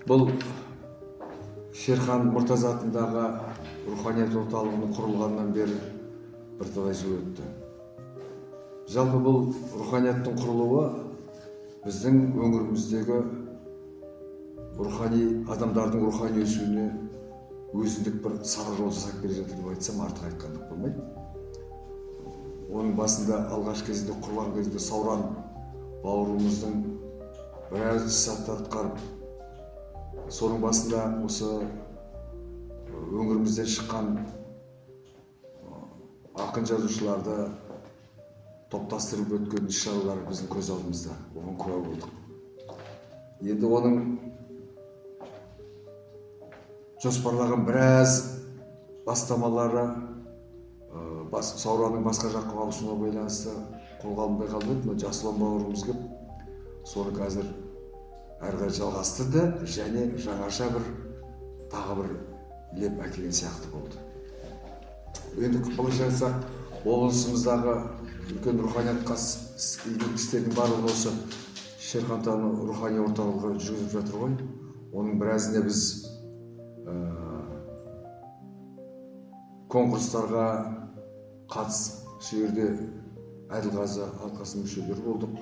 Бұл Шерхан Мұртаза атындағы руханият орталығының құрылғаннан бері бірталай жыл өтті. Жалпы бұл руханияттың құрылуы біздің өңіріміздегі адамдардың рухани өсуіне өзіндік бір сара жол жасап келе жатыр деп айтсам артық айтқандық болмайды. Оның басында алғашқы кезінде құрылған кезде Сауран бауырымыздың біраз іс-саты атқарып, соның басында осы өңірімізден шыққан ақын жазушыларды топтастырып өткен іс-шаралар біздің көз алдымызда, оған куә болдық. Енді оның жоспарлаған біраз бастамалары Сауранның басқа жаққа ауысуына байланысты қолға алынбай қалып еді. Жасұлан бауырымыз келіп, соны қазір әрі қарай жалғастырды және жаңаша тағы бір леп әкелген сияқты болды. Енді былайша айтсақ, облысымыздағы үлкен руханиятқа игі істердің барлығы осы Шерхан рухани орталығы жүргізіп жатыр ғой. Оның біразіне біз конкурстарға қатысып, сол жерде Әділғазы алқасының мүшелері болдық.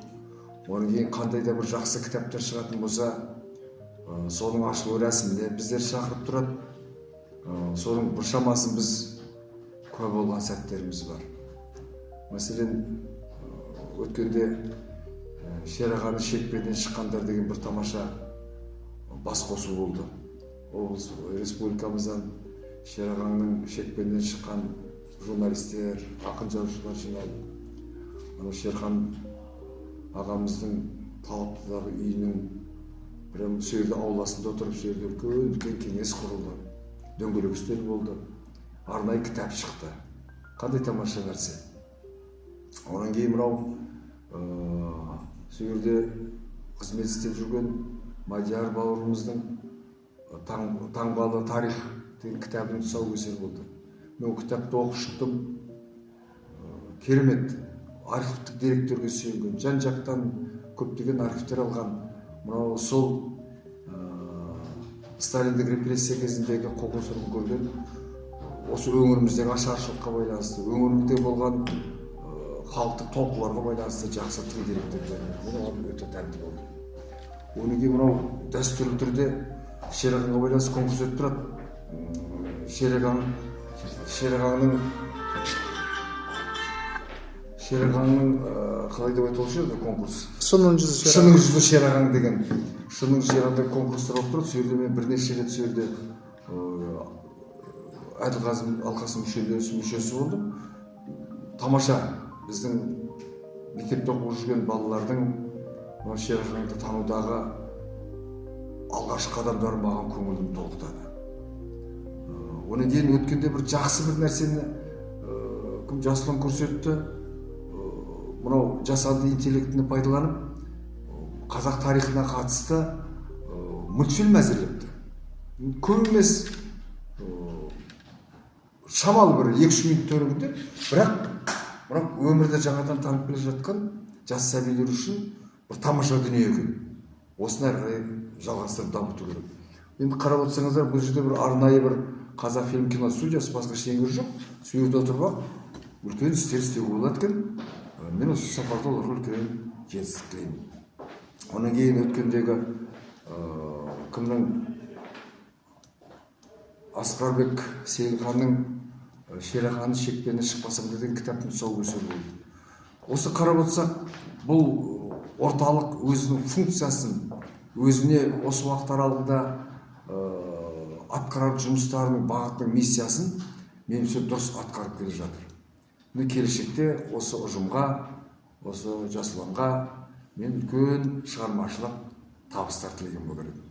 Оның кейін қандай да бір жақсы кітаптар шығатын болса, соның ашылу рәсіміне біздер шақырып тұрады. Соның біршамасын біз куә болған сәттеріміз бар. Мәселен, өткенде Шерағаның шекпенінен шыққандар деген бір тамаша бас қосу болды. Облыс республикамыздан Шерағаның шекпенінен шыққан журналистер, ақын жазушылар жиналып, Шерхан ағамыздың Талаптыдағы үйінің прям сол жерде ауласында отырып, сол жерде үлкен кеңес құрылды, дөңгелек үстел болды, арнайы кітап шықты. Қандай тамаша нәрсе. Одан кейін мынау сол жерде қызмет істеп жүрген Мадияр бауырымыздың таңбалы тарих деген кітабының тұсаукесері болды. Мен кітапты оқып шықтым. Керемет архивтік деректерге сүйенген, жан-жақтан көптеген архивтер алған. Мынау сол Сталиндік репрессия кезіндегі қуғын-сүргін көрген, осы өңіріміздегі ашаршылыққа байланысты, өңірімізде болған халықтық толқуларға байланысты жақсы тың деректер берді. Оған өте тәнті болды. Оның кейін мынау дәстүрлі түрде Шерағанға байланысты конкурс өтіп тұрады. Шерағанның қалай деп айтылушы еді конкурс? Шының жүзі Шерағаң деген. Шының Шерағаңда конкурстар болып тұрады. Сол жерде мен бірнеше рет сол жерде Әділғазы алқасының мүшесі болдым. Тамаша біздің мектепте оқып жүрген балалардың Шерағаңды танудағы алғашқы қадамдары маған көңілімді толқытады. Оның кейін өткенде бір жақсы бір нәрсені Жасұлан көрсетті. Мынау жасанды интеллектіні пайдаланып, қазақ тарихына қатысты мультфильм әзірлепті. Көп емес, шамалы бір 2-3 минут төрінде, бірақ өмірді жаңадан танып келе жатқан жас сәбилер үшін бір тамаша дүние екен. Осыны әрі қарай жалғастырып дамыту керек. Енді қарап отырсаңыздар, бұл жерде бір арнайы бір қазақ фильм кино студиясы, басқа ештеңе жоқ. Сол жерде отырып, үлкен істер істеуге болады екен. Мен осы сапарда оларға үлкен жетістік тілеймін. Оның кейін өткендегі кімнің Асқарбек Сейілханның Шерағаның шекпені шықпасам деген кітаптың тұсаукесері болды. Осы қарап отырсақ, бұл орталық өзінің функциясын, өзіне осы уақыт аралығында атқарар жұмыстарының бағытының миссиясын меніңше дұрыс атқарып келе жатыр. Келешекте осы ұжымға, осы Жасұланға мен үлкен шығармашылық табыстар тілеген болар едім.